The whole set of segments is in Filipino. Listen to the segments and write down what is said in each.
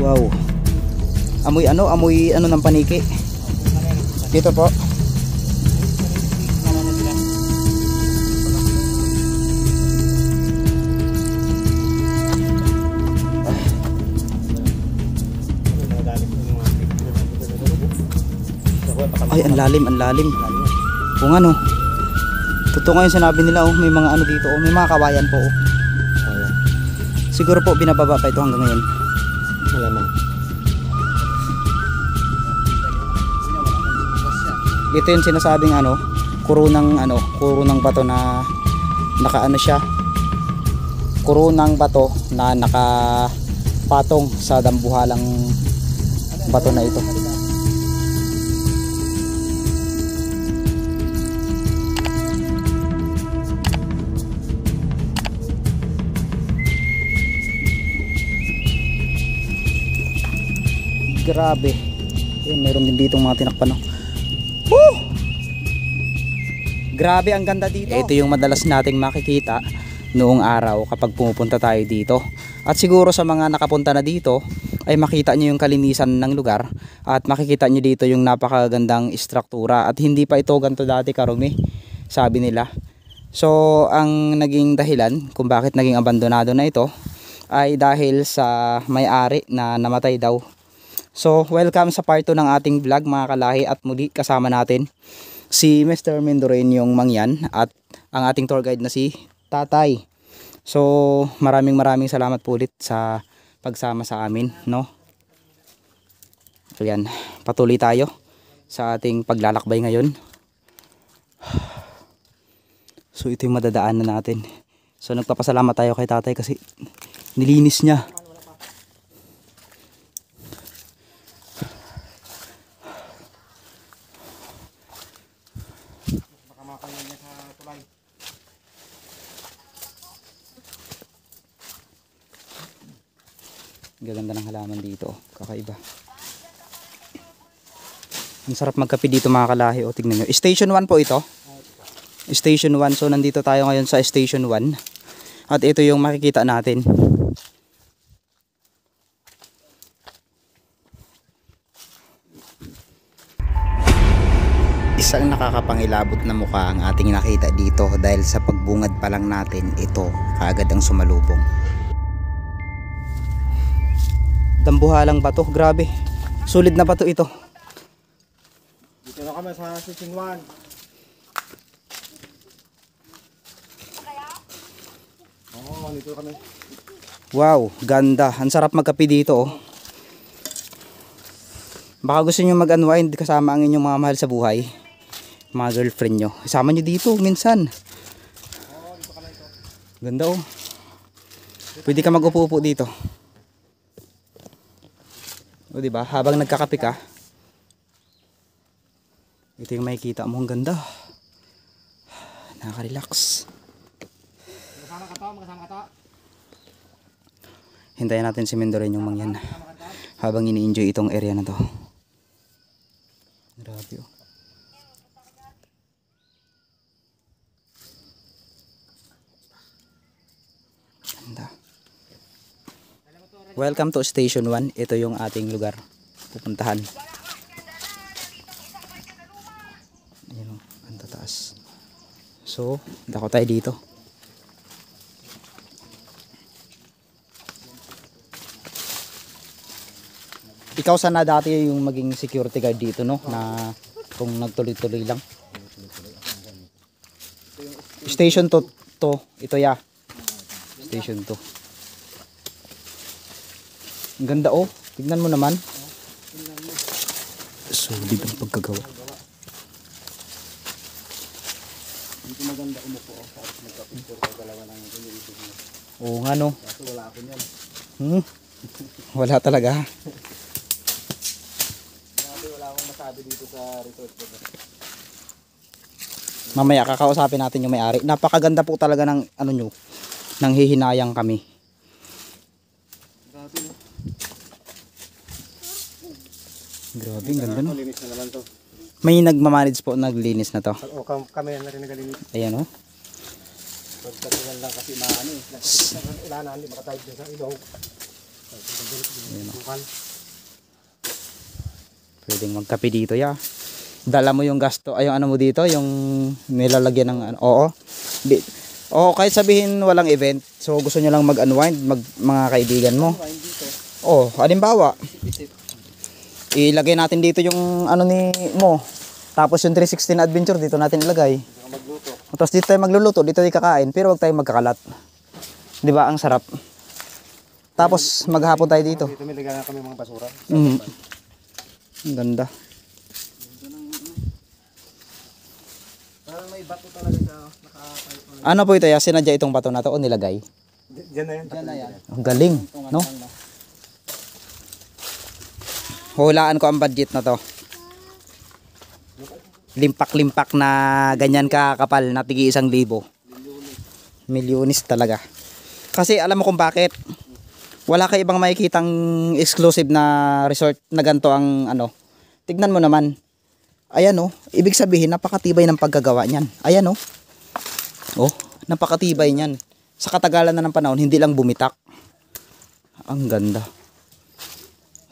Wow. Amoy ano ng paniki. Dito po. Ay, ang lalim. Kung ano. Totoo nga yung sinabi nila, may mga ano dito, may mga kawayan po. Siguro po binababa pa ito hanggang ngayon. Malamang. Ito yung sinasabing kuro ng bato na nakaano siya. Kuro ng bato na nakapatong sa dambuhalang bato na ito. Grabe. Ayan, mayroon din dito mga tinakpan. Woo! Grabe, ang ganda dito. Ito yung madalas nating makikita noong araw kapag pumupunta tayo dito. At siguro sa mga nakapunta na dito ay makita nyo yung kalinisan ng lugar at makikita nyo dito yung napakagandang istruktura. At hindi pa ito ganito dati karumi, sabi nila. So ang naging dahilan kung bakit naging abandonado na ito ay dahil sa may-ari na namatay daw. So welcome sa part 2 ng ating vlog mga kalahi, at muli kasama natin si Mr. Mendoreñong Mangyan at ang ating tour guide na si Tatay. So maraming salamat po ulit sa pagsama sa amin, no? Ayan, patuloy tayo sa ating paglalakbay ngayon. So ito yung madadaanan natin. So nagpapasalamat tayo kay Tatay kasi nilinis niya. Gaganda ng halaman dito, kakaiba. Ang sarap magkape dito mga kalahi. O tignan nyo, Station 1 po ito. Station 1, so nandito tayo ngayon sa Station 1. At ito yung makikita natin. Isang nakakapangilabot na mukha ang ating nakita dito dahil sa pagbungad pa lang natin ito kaagad ang sumalubong. Dambuhalang bato, grabe. Sulit na bato ito. Dito na kami sa Station 1. Oo, dito kami. Wow, ganda. Ang sarap magkape dito, oh. Baka gusto nyo mag-unwind kasama ang inyong mga mahal sa buhay, mga girlfriend nyo, isama nyo dito minsan. Ganda, oh. Pwede ka mag-upo-upo dito. O diba, habang nagkakape ka, ito yung makikita mo, ang ganda. Nakaka-relax. Magkasama ka to. Hintayin natin si Mendoreñong Mangyan habang ini-enjoy itong area na to. Grabe, oh. Ganda. Welcome to Station 1. Ito yung ating lugar pupuntahan. Ayun, ang tataas. So, dako tayo dito. Ikaw sana dati yung maging security guard dito, no? Na kung nagtuloy-tuloy lang. Station 2 to. Ito ya. Station 2. Ang ganda, oh. Tignan mo naman. Solid ang pagkagawa. Dito maganda umupo. Tapos magka-picture ka dalawa ng iniisip mo. Oo nga, no? Kaso wala ako niyan. Wala talaga. Grabe, wala akong masabi dito sa resort ko. Mamaya kakausapin natin yung may-ari. Napakaganda po talaga ng ano nyo. Nang hihinayang kami. Grabe, no? Grabe, ang ganda, no? Linis na naman to. May nagmamanage po, naglinis na to. O, kami na rin nagalinis. Ayan, oh. Pagkatulan lang kasi maano eh. Ilanan, hindi makatawid din sa ilaw. Ayan, oh. Bukal. Pwedeng magkape dito ya. Dala mo yung gasto, ay yung ano mo dito, yung nilalagyan ng ano. Oo. Oo, kahit sabihin walang event. So gusto nyo lang mag-unwind, mga kaibigan mo. Oh, halimbawa, ilagay natin dito yung ano ni mo. Tapos yung 316 adventure dito natin ilagay. Magluto. Tapos dito tayo magluluto, dito tayo kakain, pero wag tayong magkakalat. 'Di ba? Ang sarap. Tapos maghapon tayo dito. Dito may lagyan na kami mga basura. Ang ganda. Parang may bato talaga siya. Ano po ito ya? Sinadya itong bato na to o nilagay? Diyan na yan. Diyan na yan. Ang galing, no? Hulaan ko ang budget na to. Limpak-limpak na ganyan kakapal na tigi 1,000. Milyonis talaga. Kasi alam mo kung bakit? Wala kay ibang makikitang exclusive na resort na ganito ang ano. Tignan mo naman. Ayan oh, ibig sabihin napakatibay ng paggagawa niyan. Ayan oh. Oh, napakatibay niyan. Sa katagalan na ng panahon, hindi lang bumitak. Ang ganda.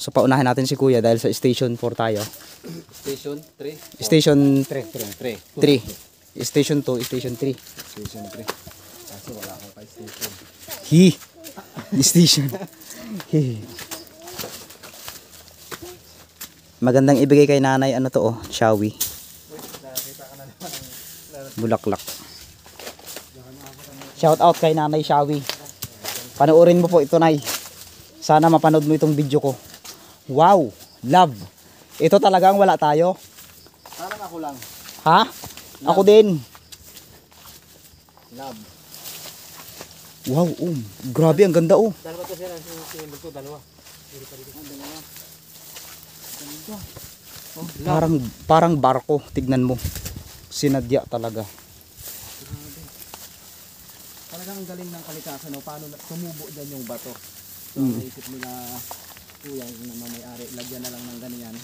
So paunahin natin si Kuya dahil sa station 4 tayo. Station 3. Station 3. 3. Station 2, station 3. Station 3. Kasi wala akong kay station. Station. Magandang ibigay kay nanay ano to oh, shawi. Bulaklak. Shout out kay nanay Shawi. Panoorin mo po ito, nay. Sana mapanood mo itong video ko. Wow, love. Ito talaga ang wala tayo. Parang ako lang. Ha? Ako din. Love. Wow, grabe ang ganda oh. Dalawa to sila. Sinimble ko, dalawa. Dalawa. Parang barko, tignan mo. Sinadya talaga. Talagang ang galing ng kalikasan, no? Paano tumubo dyan yung bato. So naisip nila kuya na may-ari, lagyan na lang ng ganyan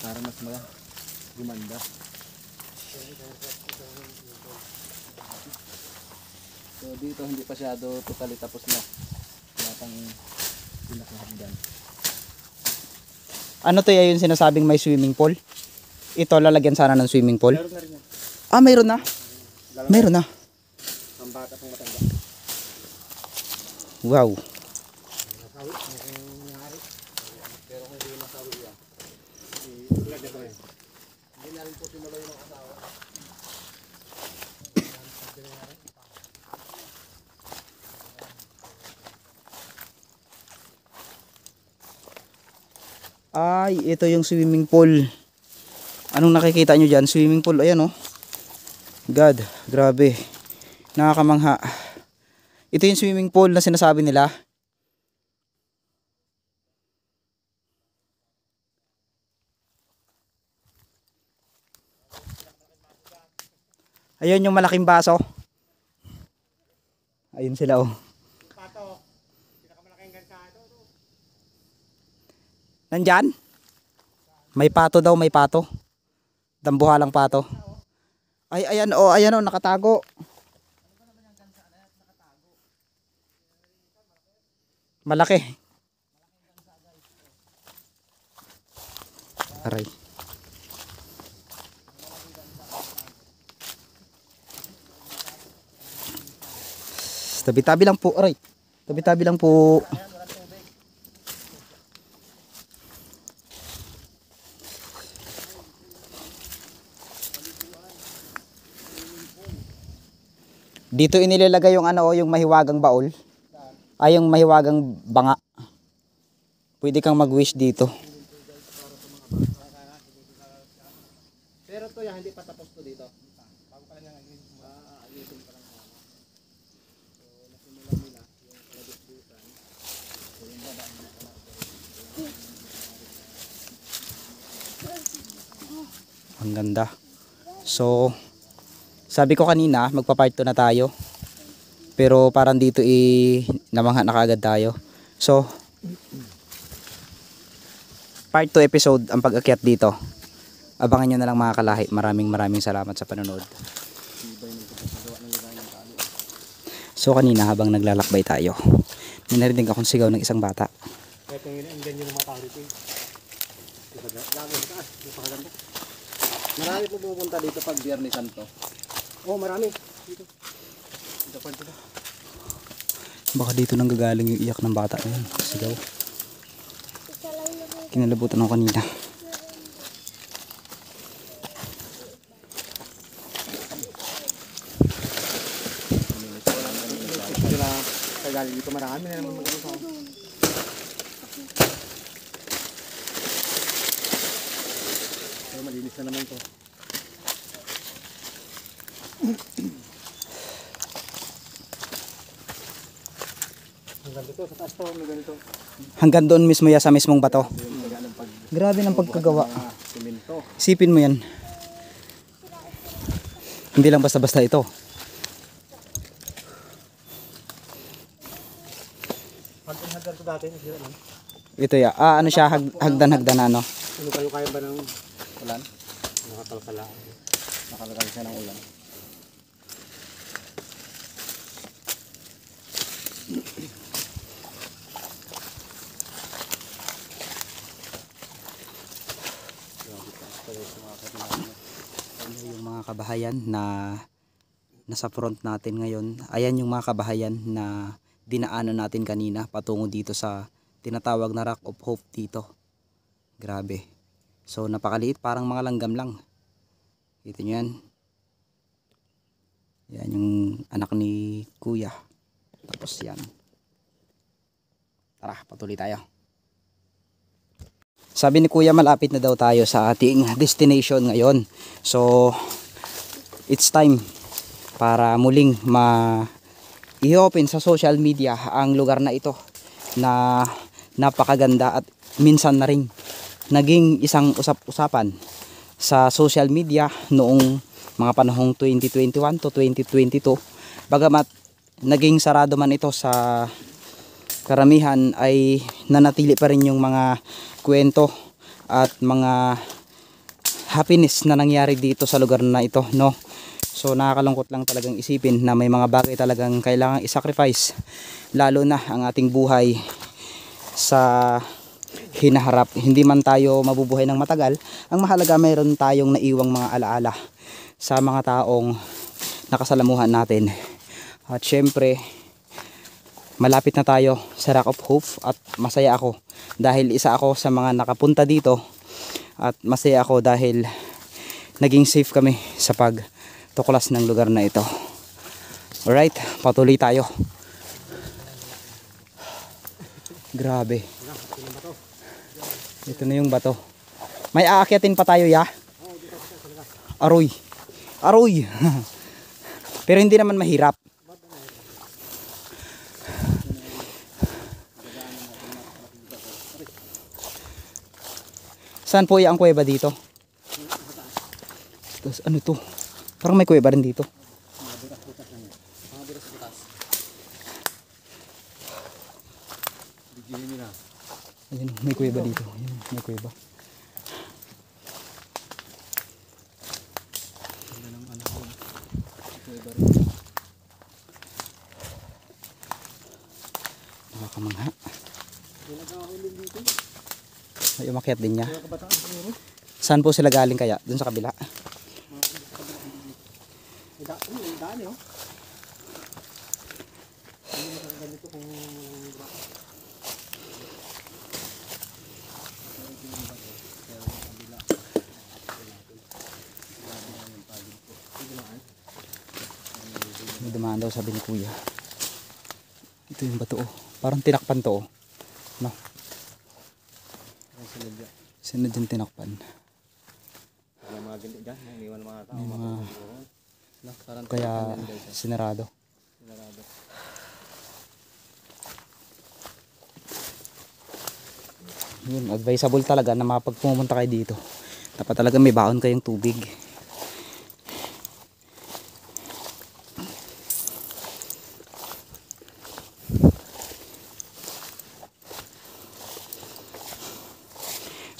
para mas gumanda. So dito hindi pa masyado totally tapos na. Kaya pang pinakahagdan. Ano to yung sinasabing may swimming pool? Ito lalagyan sana ng swimming pool. Meron na rin yan. Ah, mayroon na. Mayroon na. Ang bata pang matanda. Wow. Pero kung hindi masawi yan, ilagyan ko yun. Hindi na rin po tinuloy ng asawa. Ay, ito yung swimming pool. Anong nakikita nyo dyan? Swimming pool, ayan oh. God, grabe. Nakakamangha. Ito yung swimming pool na sinasabi nila. Ayun yung malaking baso. Ayun sila oh. Pato, pinakamalaking gansado. Nandyan? May pato daw, may pato. Dambuhalang pato. Ay, ayan oh, ayan oh, nakatago. Malaki. Aray. Tabi-tabi lang po, aray. Tabi-tabi lang po. Dito inilalagay yung ano, yung mahiwagang baul. Ay, yung mahiwagang banga. Pwede kang mag-wish dito. Pero to yan, hindi pa tapos to dito. Bago pa lang yan, ayusin pa lang sana. So, nasimulan nila yung kalabit-busan. So, yung baba ng Ang ganda. So, sabi ko kanina, magpa-part 2 na tayo. Pero parang dito namangha na kaagad tayo. So, part 2 episode ang pag-akyat dito. Abangan nyo na lang mga kalahi. Maraming salamat sa panonood. So kanina habang naglalakbay tayo, may narinig akong sigaw ng isang bata. itong ganyan yung mga tao dito eh. Lagi mataas, napakaganda. Marami po pupunta dito pag Biyernes Santo. Oo, marami. Dito. Dito pa dito. Baka dito nang gagaling yung iyak ng bata na yun. Sigaw. Kinalabutan ako kanina. Sila kagaling dito marami na naman mag-ano. Pero malinis na naman to. Hanggang dito, sa taas to, may ganito. Hanggang doon mismo ya sa mismong bato. Yung pag Grabe ng pagkagawa. simento. Isipin mo yan. Hindi lang basta-basta ito. Hagdan to dati, hindi naman. Ito ya. Ano siya? Hagdan-hagdan na, no? Ano kayo kaya ba ng ulan? Nakakalkala. Nakalakal siya ng ulan. Yung mga kabahayan na nasa front natin ngayon. Ayan yung mga kabahayan na dinaanan natin kanina patungo dito sa tinatawag na Rock of Hope dito. Grabe. So napakaliit, parang mga langgam lang. Kita nyo yan. Yan yung anak ni Kuya. Tapos yan. Tara, patuloy tayo. Sabi ni Kuya, malapit na daw tayo sa ating destination ngayon. So it's time para muling i-open sa social media ang lugar na ito na napakaganda at minsan na rin naging isang usap-usapan sa social media noong mga panahong 2021 to 2022. Bagamat naging sarado man ito sa karamihan, ay nanatili pa rin yung mga kwento at mga happiness na nangyari dito sa lugar na ito, no? So nakakalungkot lang talagang isipin na may mga bagay talagang kailangang i-sacrifice, lalo na ang ating buhay sa hinaharap. Hindi man tayo mabubuhay ng matagal, ang mahalaga mayroon tayong naiwang mga alaala sa mga taong nakasalamuhan natin. At syempre, malapit na tayo sa Rock of Hope at masaya ako dahil isa ako sa mga nakapunta dito, at masaya ako dahil naging safe kami sa pagtuklas ng lugar na ito. Alright, patuloy tayo. Grabe. Ito na yung bato. May aakyatin pa tayo, ya? Aroy. Aroy. Pero hindi naman mahirap. Saan po yung kuweba dito? Tapos ano to? Parang may kuweba rin dito. Ayun, may kuweba dito. Ayun, may kuweba. Nakakamangha. Ay, umakyat din niya. Saan po sila galing kaya? Doon sa kabila? May dumaan daw, sabi ni Kuya. Ito yung bato, oh. Parang tinakpan to, oh. No? Sinad yung tinakpan. May mga kaya sinarado. Yun, advisable talaga na mapagpumunta kayo dito. Dapat talaga may baon kayong tubig.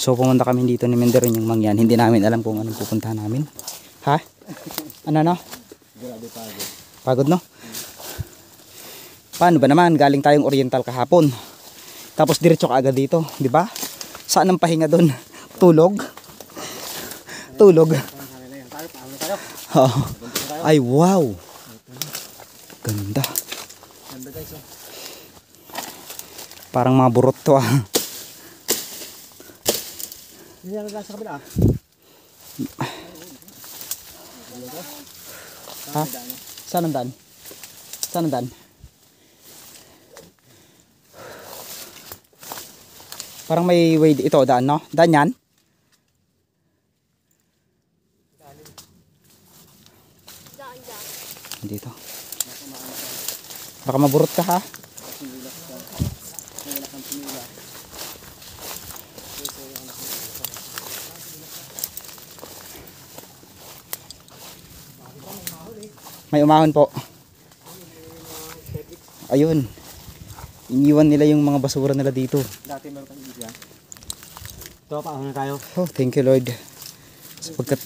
So pumunta kami dito ni Menderon yung mangyan. Hindi namin alam kung anong pupuntahan namin. Ha? Ano no? Grabe pagod. Pagod no? Paano ba naman? Galing tayong Oriental kahapon. Tapos diretso ka agad dito, di ba? Saan ang pahinga doon? Tulog? Tulog. Tayo, paano tayo? Oo. Ay, wow. Ganda. Ganda guys, oh. Parang mga burot to ah. Hindi na lang sa kabila ah. Ha? Saan ang daan? Saan ang daan? Parang may way ito, daan no? Daan yan? Dito. Baka maburot ka ha? May umahon po. Ayun. Iniwan nila yung mga basura nila dito. Dati meron kang ibig yan. Ito, paano na tayo? Oh, thank you Lord. Sapagkat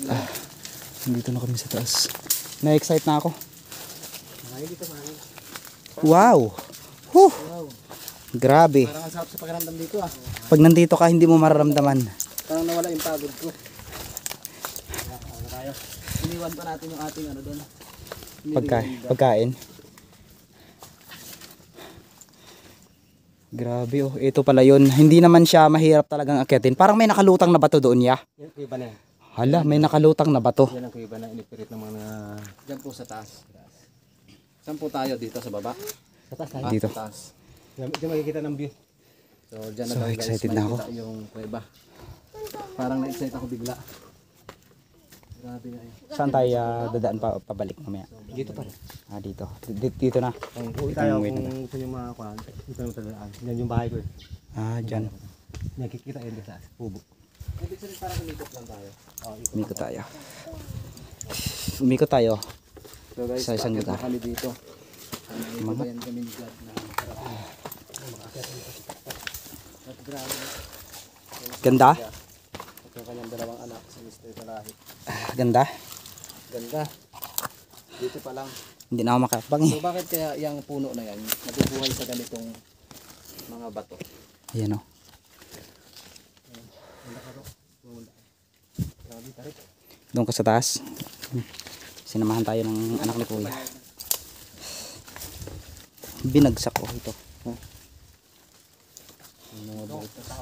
nandito na kami sa taas. Na-excite na ako. Dito mahangin. Wow. Huh. Wow. Grabe. Parang ang sarap sa pakiramdam dito ah. Pag nandito ka, hindi mo mararamdaman. Parang nawala yung pagod ko. Paano tayo? Iniwan pa natin yung ating ano doon. Pagkain. Grabe oh. Ito pala yun. Hindi naman siya mahirap talagang akyatin. Parang may nakalutang na bato doon ya. Yan kuya ba na yan? Hala, may nakalutang na bato. Yan ang kuya ba na inipirit ng mga... Diyan po sa taas. Saan po tayo? Dito sa baba? Sa taas tayo? Dito. Sa taas. Diyan makikita ng view. So dyan na So, daw, guys, excited na ako. makikita yung kuweba. Parang na-excite ako bigla. Grabe na yun. Saan tayo dadaan pabalik mamaya? Dito pa rin. Dito. Dito na. Uwi tayo Wait kung na. gusto nyo mga kuhan. Dito naman sa daan. Yan yung bahay ko eh. Dyan. Nakikita yun sa pubo. Ibig sabihin parang umikot lang tayo. Umikot tayo. Umikot tayo. So guys, Sa isang paakit lugar. na kami dito. Ito Mga- ba yan kami ni God na at grabe. Ganda? At yung kanyang dalawang anak si Mr. Talahi. Ganda? Ganda. Dito pa lang. Hindi na ako makapag So bakit kaya yung puno na yan nabubuhay sa ganitong mga bato? Ayan o. Grabe tarik. Doon ka sa taas. Sinamahan tayo ng anak ni Kuya. Binagsak ko ito.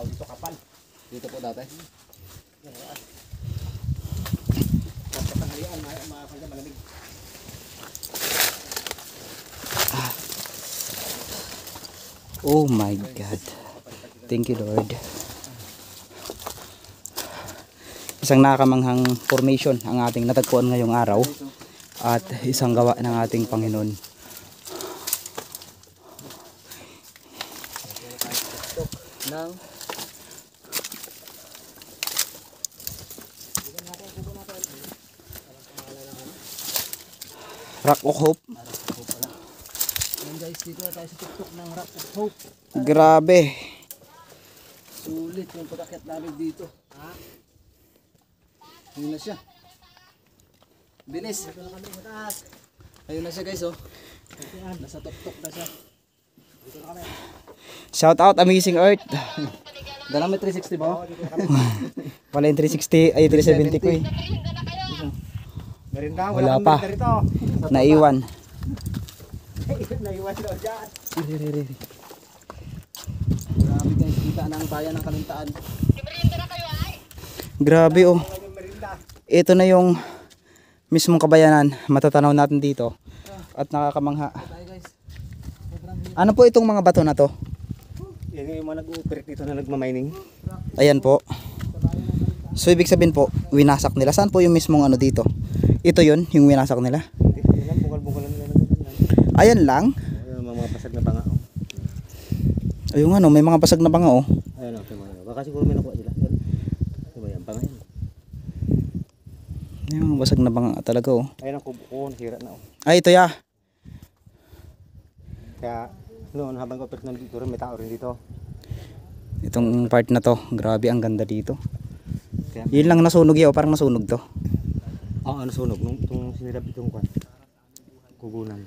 Dito kapal. Dito po dati. Oh my God. Thank you Lord. Isang nakakamanghang formation ang ating natagpuan ngayong araw. At isang gawa ng ating Panginoon. Nang Rock of Hope. yan guys, dito na tayo sa tuktok ng Rock of Hope. Grabe. Sulit yung pagkakit namin dito. Ha? Ayun na siya. Bilis. Ayun na siya guys oh. Nasa tuktok na siya. Dito na kami. Shout out Amazing Earth. Dalang may 360 ba? Wala yung 360 ay 370 ko eh. Merinda, Wala pa. rito. Naiwan. Naiwan daw dyan. Grabe guys, kita ng bayan ng Kalintaan. Grabe oh. Ito na yung mismong kabayanan matatanaw natin dito. At nakakamangha. Tayo guys. Ano po itong mga bato na to? Yan yung mga nag-ooperate dito na nagmamining. Ayan po. So ibig sabihin po, winasak nila. Saan po yung mismong ano dito? Ito yun, yung winasak nila. Yan, bungkal-bungkal lang nila. Ayan lang. Ayan, mga pasag na banga. Ayun nga no, may mga basag na banga oh. Ayan o, baka siguro may nakuha sila. Yan. Diba yan, banga yan. May mga basag na banga talaga oh. Ayan ang kubo ko, nasira na o. Ay ito ya. Kaya noon habang operate ng dito rin, may tao rin dito. Itong part na to, grabe ang ganda dito. Kaya, Yun lang nasunog yaw, parang nasunog to. ano sunog, itong sinirap itong kwan. Kugunan.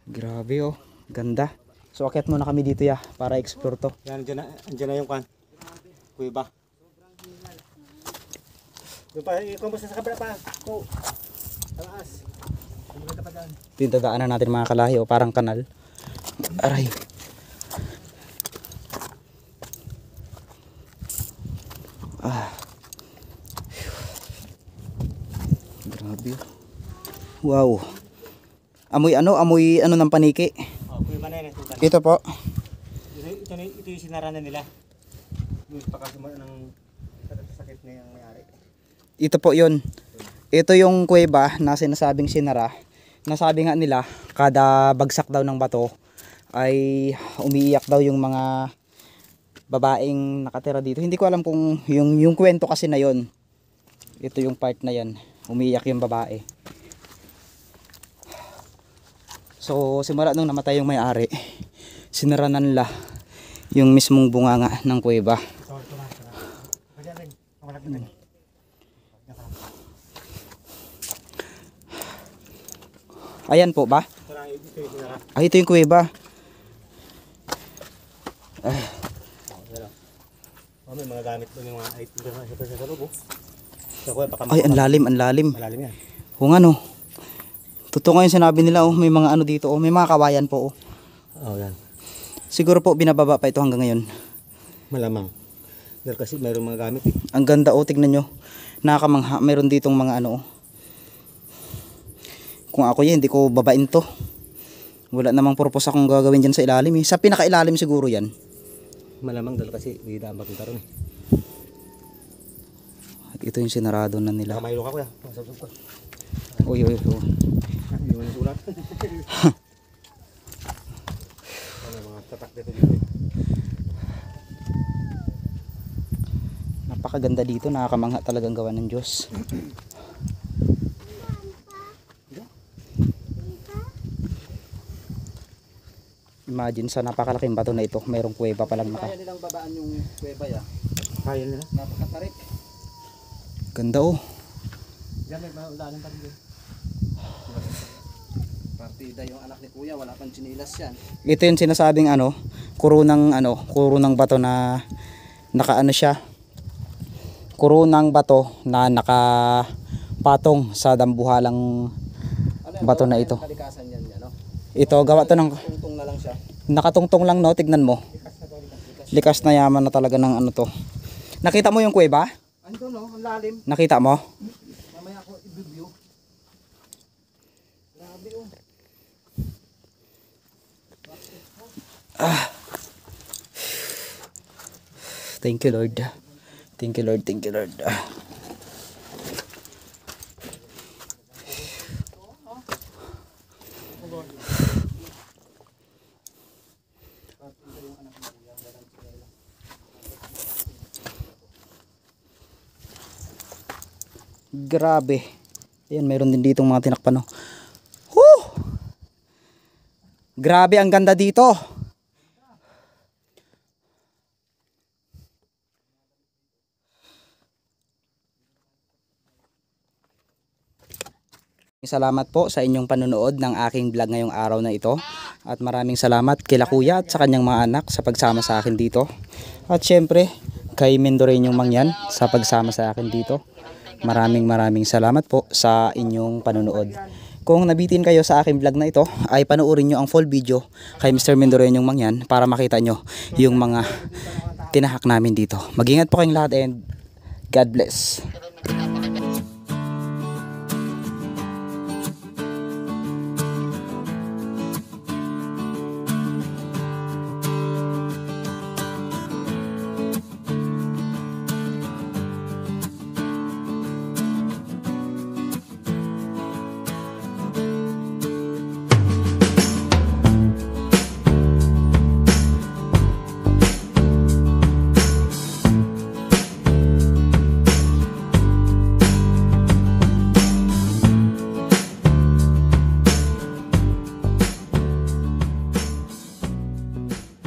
Grabe oh, ganda. So akyat muna kami dito ya para explore to. Yan, andyan na yung kan. Kuiba. Doon pa, kung basta sa kabila pa. Ko. Taas. Kumaganda pa dyan. Ito yung dadaanan natin mga kalahi o parang kanal. Aray. Grabe. Wow. Amoy ano ng paniki. Oh, kuiba na yan. Ito po. Ito yung sinara na nila. Yung pakasimula ng sakit na yung may-ari. Ito po yun. Ito yung kuweba na sinasabing sinara. Nasabi nga nila, kada bagsak daw ng bato ay umiiyak daw yung mga babaeng nakatira dito. Hindi ko alam kung yung kwento kasi na yun. Ito yung part na yan. Umiiyak yung babae. So simula nung namatay yung may-ari, sinara na nila yung mismong bunganga ng kuweba. Ayan po ba? Ay, ito yung kuweba. Oh, may mga gamit doon yung mga item sa loob. Sa kuweba, Ay, ang lalim, ang lalim. malalim yan. Kung ano. Totoo nga yung sinabi nila, oh, may mga ano dito, oh, may mga kawayan po. Oh. Oh, yan. Siguro po binababa pa ito hanggang ngayon. Malamang. Dahil kasi mayroong mga gamit eh. Ang ganda, oh, tignan nyo. Nakakamangha, mayroon ditong mga ano, oh. Kung ako yan, hindi ko babain to. Wala namang purpose akong gagawin dyan sa ilalim eh. Sa pinakailalim siguro yan. Malamang dahil kasi hindi na magpunta ron eh. At ito yung sinarado na nila. Nakamaylo ka kuya. Masabsab ko. Uy, uy, uy. Hindi mo nasulat. Ano mga tatak dito dito eh. Napakaganda dito, nakakamangha talagang gawa ng Diyos. Imagine sa napakalaking bato na ito, mayroong kuweba palang Kaya nilang babaan yung kuweba ya. Kaya nila? Napakatarik. Ganda oh. Diyan may daanan pa rin. Partida yung anak ni kuya, wala pang chinilas yan. Ito yung sinasabing kuro ng bato na nakaano siya. Kuro ng bato na nakapatong sa dambuhalang bato na ito. Kalikasan yan, no? Ito gawa to ng Tungtong na lang siya. nakatungtong lang no, tignan mo. Likas na yaman na talaga ng ano to. Nakita mo yung kuweba? Ando no, ang lalim. Nakita mo? Mamaya ako i-review. Grabe oh. Thank you Lord. Thank you Lord, thank you Lord. Grabe. Ayan, mayroon din ditong mga tinakpan. Woo! Grabe, ang ganda dito. Salamat po sa inyong panonood ng aking vlog ngayong araw na ito. At maraming salamat kila kuya at sa kanyang mga anak sa pagsama sa akin dito. At syempre, kay Mendoreñong Mangyan sa pagsama sa akin dito. Maraming salamat po sa inyong panonood. Kung nabitin kayo sa aking vlog na ito, ay panoorin nyo ang full video kay Mr. Mendoreñong Mangyan para makita nyo yung mga tinahak namin dito. Mag-ingat po kayong lahat and God bless.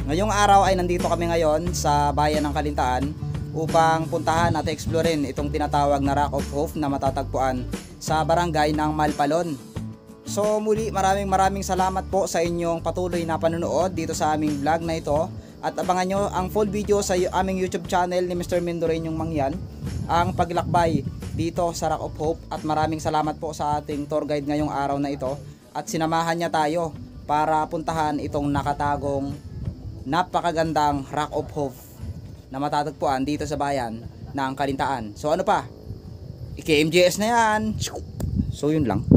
Ngayong araw ay nandito kami ngayon sa bayan ng Kalintaan upang puntahan at explorein itong tinatawag na Rock of Hope na matatagpuan sa barangay ng Malpalon. So muli maraming salamat po sa inyong patuloy na panonood dito sa aming vlog na ito. At abangan nyo ang full video sa aming YouTube channel ni Mr. Mendoreñong Mangyan, ang paglakbay dito sa Rock of Hope. At maraming salamat po sa ating tour guide ngayong araw na ito. At sinamahan niya tayo para puntahan itong nakatagong napakagandang Rock of Hope na matatagpuan dito sa bayan ng Kalintaan. So ano pa? Iki-MJS na yan. So yun lang.